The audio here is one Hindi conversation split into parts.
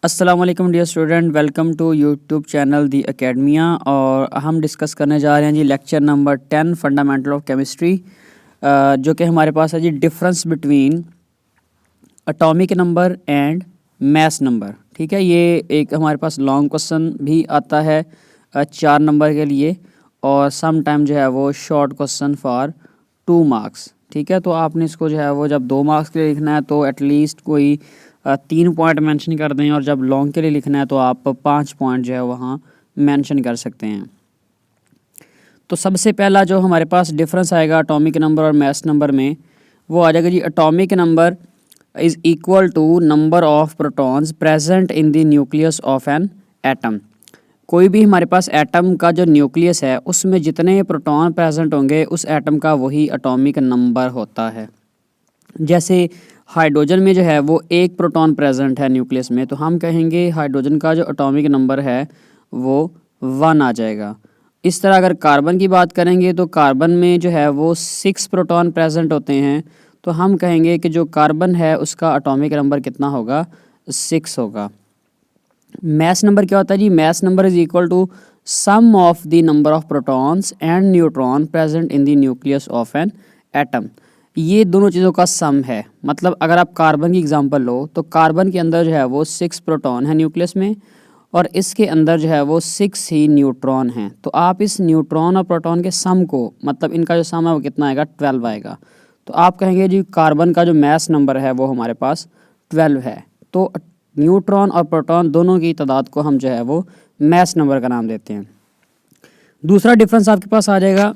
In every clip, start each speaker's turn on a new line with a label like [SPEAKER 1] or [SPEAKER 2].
[SPEAKER 1] अस्सलाम वालेकुम dear student, welcome to YouTube channel the Academia. और हम डिस्कस करने जा रहे हैं जी lecture number 10 fundamental of chemistry, जो कि हमारे पास है जी difference between atomic number and mass number. ठीक है, ये एक हमारे पास लॉन्ग क्वेश्चन भी आता है 4 नंबर के लिए, और सम टाइम जो है वो शॉर्ट क्वेश्चन फॉर 2 मार्क्स। ठीक है, तो आपने इसको जो है वो जब 2 मार्क्स के लिए लिखना है तो एटलीस्ट कोई 3 पॉइंट मेंशन कर दें, और जब लॉन्ग के लिए लिखना है तो आप 5 पॉइंट जो है वहाँ मेंशन कर सकते हैं। तो सबसे पहला जो हमारे पास डिफरेंस आएगा एटॉमिक नंबर और मैस नंबर में, वो आ जाएगा जी atomic number is equal to number of protons present in the nucleus of an atom. कोई भी हमारे पास एटम का जो न्यूक्लियस है उसमें जितने प्रोटॉन प्रेजेंट होंगे उस एटम का वही एटॉमिक नंबर होता है। जैसे हाइड्रोजन में जो है वो 1 प्रोटॉन प्रेजेंट है न्यूक्लियस में, तो हम कहेंगे हाइड्रोजन का जो एटॉमिक नंबर है वो 1 आ जाएगा। इस तरह अगर कार्बन की बात करेंगे तो कार्बन में जो है वो 6 प्रोटॉन प्रेजेंट होते हैं, तो हम कहेंगे कि जो कार्बन है उसका एटॉमिक नंबर कितना होगा, 6 होगा। मैस नंबर क्या होता है जी, mass number is equal to sum of the number of protons and neutron present in the nucleus of an atom. ये दोनों चीज़ों का सम है। मतलब अगर आप कार्बन की एग्जांपल लो तो कार्बन के अंदर जो है वो 6 प्रोटॉन है न्यूक्लियस में, और इसके अंदर जो है वो 6 ही न्यूट्रॉन हैं। तो आप इस न्यूट्रॉन और प्रोटॉन के सम को, मतलब इनका जो सम है वो कितना आएगा, 12 आएगा। तो आप कहेंगे जी कार्बन का जो मैस नंबर है वो हमारे पास 12 है। तो न्यूट्रॉन और प्रोटॉन दोनों की तादाद को हम जो है वो मैस नंबर का नाम देते हैं। दूसरा डिफरेंस आपके पास आ जाएगा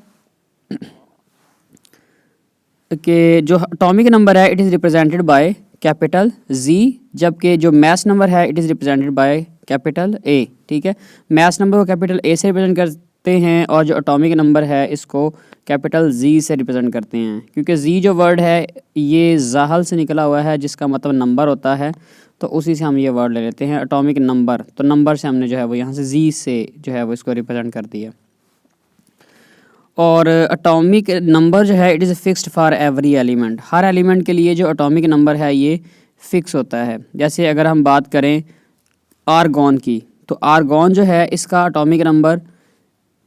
[SPEAKER 1] कि जो एटॉमिक नंबर है it is represented by capital G, जबकि जो मैस नंबर है it is represented by capital A. ठीक है, मैस नंबर को कैपिटल ए से रिप्रेजेंट करते हैं और जो एटॉमिक नंबर है इसको कैपिटल जी से रिप्रेजेंट करते हैं, क्योंकि जी जो वर्ड है ये जाहल से निकला हुआ है जिसका मतलब नंबर होता है, तो उसी से हम ये वर्ड ले लेते हैं एटॉमिक नंबर। तो नंबर से हमने जो है वो यहाँ से जी से जो है वो इसको रिप्रेजेंट कर दिया। और एटॉमिक नंबर जो है it is fixed for every element. Her element के लिए जो एटॉमिक नंबर है ये फिक्स होता है। जैसे अगर हम बात करें आर्गॉन की, तो आर्गॉन जो है इसका एटॉमिक नंबर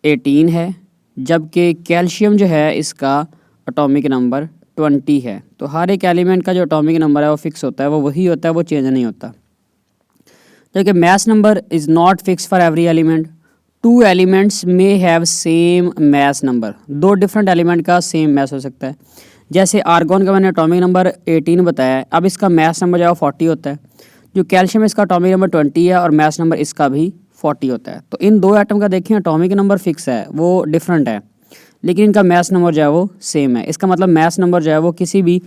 [SPEAKER 1] 18 है, जबकि कैल्शियम जो है इसका एटॉमिक नंबर 20 है। तो हर एक एलिमेंट का जो एटॉमिक नंबर है वो फिक्स होता है, वो वही होता है, वो चेंज नहीं होता। जबकि mass number is not fix for every element. 2 elements में have same mass number. 2 different element का सेम मैस हो सकता है। जैसे आर्गॉन का मैंने एटॉमिक नंबर 18 बताया है, अब इसका मैस नंबर जो है 40 होता है। जो कैल्शियम इसका एटॉमिक नंबर 20 है और मैस नंबर इसका भी 40 होता है। तो इन 2 एटम का देखें एटॉमिक नंबर फिक्स है, वो डिफरेंट है, लेकिन इनका मैस नंबर जो है वो सेम है। इसका मतलब मैस नंबर जो है वो किसी भी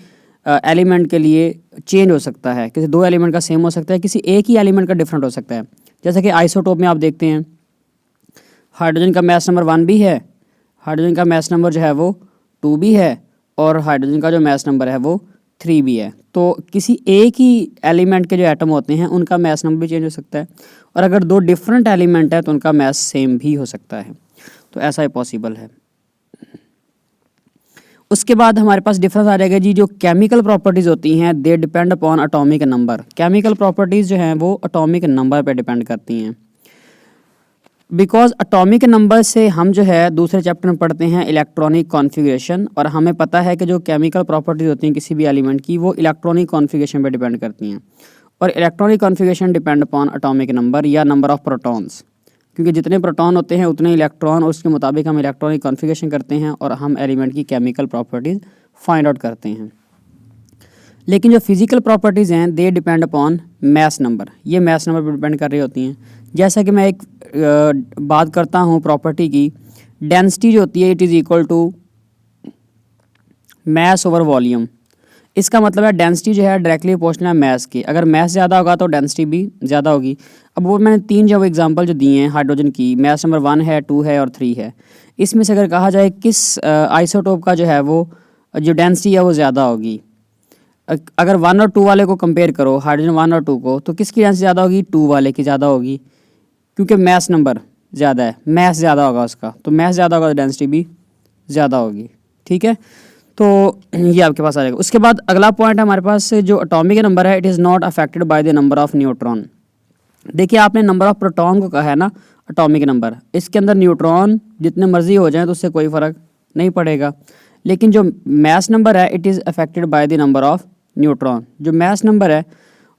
[SPEAKER 1] एलिमेंट के लिए चेंज हो सकता है। किसी 2 एलिमेंट का सेम हो सकता है, किसी एक ही एलिमेंट का डिफरेंट हो सकता है। जैसे कि आइसोटोप में आप देखते हैं हाइड्रोजन का मैस नंबर 1 भी है, हाइड्रोजन का मैस नंबर जो है वो 2 भी है, और हाइड्रोजन का जो मैस नंबर है वो 3 भी है। तो किसी एक ही एलिमेंट के जो एटम होते हैं उनका मैस नंबर भी चेंज हो सकता है, और अगर 2 डिफरेंट एलिमेंट है तो उनका मैस सेम भी हो सकता है। तो ऐसा ही पॉसिबल है। उसके बाद हमारे पास डिफरेंस आ जाएगा जी, जो केमिकल प्रॉपर्टीज़ होती हैं they depend upon atomic number. Chemical properties जो हैं वो एटॉमिक नंबर पे डिपेंड करती हैं। बिकॉज एटॉमिक नंबर से हम जो है दूसरे चैप्टर में पढ़ते हैं इलेक्ट्रॉनिक कॉन्फ़िगरेशन, और हमें पता है कि जो केमिकल प्रॉपर्टीज़ होती हैं किसी भी एलिमेंट की वो इलेक्ट्रॉनिक कॉन्फ़िगरेशन पे डिपेंड करती हैं, और electronic configuration depend upon atomic number या नंबर ऑफ प्रोटॉन्स, क्योंकि जितने प्रोटॉन होते हैं उतने इलेक्ट्रॉन, और उसके मुताबिक हम इलेक्ट्रॉनिक कॉन्फ़िगरेशन करते हैं और हम एलिमेंट की केमिकल प्रॉपर्टीज़ फाइंड आउट करते हैं। लेकिन जो फिज़िकल प्रॉपर्टीज़ हैं they depend upon mass number. ये मैस नंबर पर डिपेंड कर रही होती हैं। जैसा कि मैं एक बात करता हूँ प्रॉपर्टी की, डेंसिटी जो होती है it is equal to mass over volume. इसका मतलब है डेंसिटी जो है डायरेक्टली प्रोपोर्शनल है मैस के। अगर मैस ज़्यादा होगा तो डेंसिटी भी ज़्यादा होगी। अब वो मैंने 3 जो एग्जांपल जो दिए हैं हाइड्रोजन की, मैस नंबर 1 है, 2 है और 3 है। इसमें से अगर कहा जाए किस आइसोटोप का जो है वो जो डेंसिटी है वो ज़्यादा होगी, अगर 1 और 2 वाले को कंपेयर करो, हाइड्रोजन 1 और 2 को, तो किसकी डेंसिटी ज़्यादा होगी, 2 वाले की ज़्यादा होगी, क्योंकि मैस नंबर ज़्यादा है, मैस ज़्यादा होगा उसका, तो मैस ज़्यादा होगा तो डेंसिटी भी ज़्यादा होगी। ठीक है, तो ये आपके पास आ जाएगा। उसके बाद अगला पॉइंट है हमारे पास जो एटॉमिक नंबर है it is not affected by the number of neutron. देखिए आपने नंबर ऑफ प्रोटॉन को कहा है ना एटॉमिक नंबर, इसके अंदर न्यूट्रॉन जितने मर्जी हो जाएं तो उससे कोई फ़र्क नहीं पड़ेगा, लेकिन जो मास नंबर है it is affected by the number of neutron. जो मास नंबर है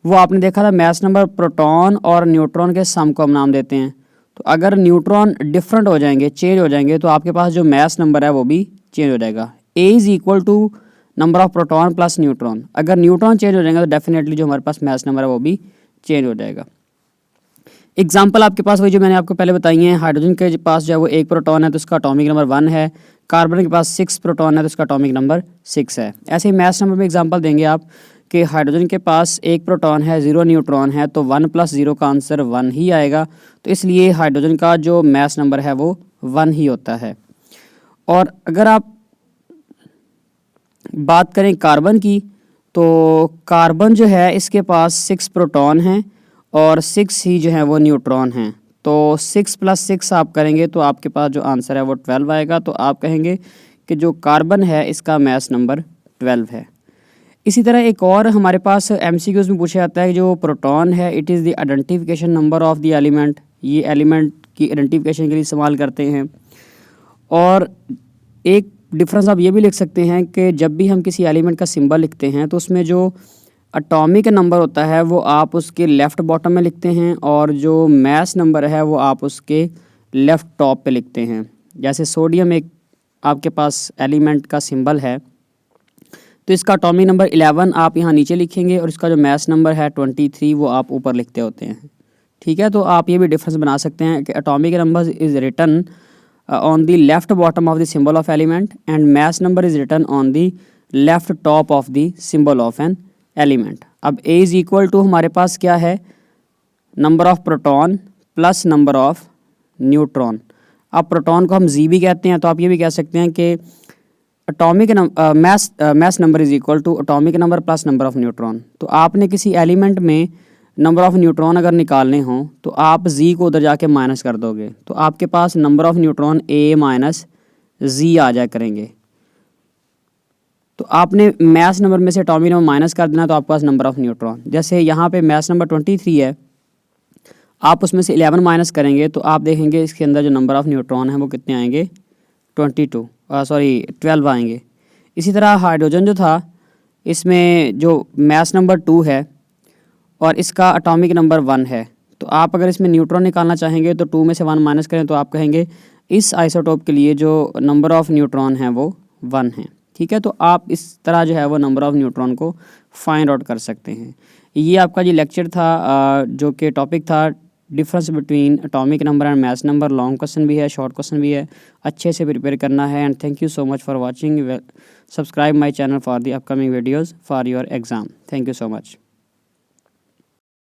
[SPEAKER 1] वो आपने देखा था, मास नंबर प्रोटॉन और न्यूट्रॉन के सम को हम नाम देते हैं। तो अगर न्यूट्रॉन डिफरेंट हो जाएंगे, चेंज हो जाएंगे, तो आपके पास जो मास नंबर है वो भी चेंज हो जाएगा। A is equal to number of proton plus neutron. अगर न्यूट्रॉन चेंज हो जाएंगे तो डेफिनेटली जो हमारे पास मास नंबर है वो भी चेंज हो जाएगा। एग्जाम्पल आपके पास वही जो मैंने आपको पहले बताई हैं, हाइड्रोजन के पास जो है वो 1 प्रोटॉन है तो उसका एटॉमिक नंबर 1 है, कार्बन के पास 6 प्रोटॉन है तो उसका एटॉमिक नंबर 6 है। ऐसे ही मास नंबर में एग्जांपल देंगे आप कि हाइड्रोजन के पास 1 प्रोटॉन है, 0 न्यूट्रॉन है, तो 1 + 0 का आंसर 1 ही आएगा। तो इसलिए हाइड्रोजन का जो मास नंबर है वो 1 ही होता है। और अगर आप बात करें कार्बन की, तो कार्बन जो है इसके पास 6 प्रोटॉन हैं और 6 ही जो है वो न्यूट्रॉन हैं। तो 6 + 6 आप करेंगे तो आपके पास जो आंसर है वो 12 आएगा। तो आप कहेंगे कि जो कार्बन है इसका मास नंबर 12 है। इसी तरह एक और हमारे पास एमसीक्यूज़ में पूछा जाता है कि जो प्रोटॉन है it is the identification number of the element. ये एलिमेंट की आइडेंटिफिकेशन के लिए इस्तेमाल करते हैं। और एक डिफरेंस आप ये भी लिख सकते हैं कि जब भी हम किसी एलिमेंट का सिंबल लिखते हैं तो उसमें जो एटॉमिक नंबर होता है वो आप उसके लेफ़्ट बॉटम में लिखते हैं और जो मास नंबर है वो आप उसके लेफ़्ट टॉप पे लिखते हैं। जैसे सोडियम एक आपके पास एलिमेंट का सिंबल है तो इसका एटॉमिक नंबर 11 आप यहाँ नीचे लिखेंगे और इसका जो मास नंबर है 23 वो आप ऊपर लिखते होते हैं। ठीक है, तो आप ये भी डिफरेंस बना सकते हैं कि atomic number is written on the left bottom of the symbol of element and mass number is written on the left top of the symbol of an element। अब A is equal to हमारे पास क्या है, number of proton plus number of neutron. अब प्रोटॉन को हम जी भी कहते हैं, तो आप ये भी कह सकते हैं कि atomic mass number is equal to atomic number plus number of neutron. तो आपने किसी एलिमेंट में नंबर ऑफ न्यूट्रॉन अगर निकालने हों तो आप जी को उधर जाके माइनस कर दोगे तो आपके पास number of neutron A minus Z आ जाया करेंगे। तो आपने मास नंबर में से एटॉमिक नंबर माइनस कर देना तो आपके पास नंबर ऑफ न्यूट्रॉन, जैसे यहाँ पे मास नंबर 23 है, आप उसमें से 11 माइनस करेंगे तो आप देखेंगे इसके अंदर जो नंबर ऑफ न्यूट्रॉन है वो कितने आएंगे, 12 आएंगे। इसी तरह हाइड्रोजन जो था इसमें जो मास नंबर 2 है और इसका एटॉमिक नंबर 1 है, तो आप अगर इसमें न्यूट्रॉन निकालना चाहेंगे तो 2 में से 1 माइनस करें तो आप कहेंगे इस आइसोटोप के लिए जो नंबर ऑफ़ न्यूट्रॉन है वो 1 है। ठीक है, तो आप इस तरह जो है वो नंबर ऑफ़ न्यूट्रॉन को फाइंड आउट कर सकते हैं। ये आपका जो लेक्चर था जो कि टॉपिक था difference between atomic number and mass number. Long question भी है, शॉर्ट क्वेश्चन भी है, अच्छे से प्रिपेयर करना है। And thank you so much for watching. Subscribe my channel for the upcoming videos for your exam. Thank you so much.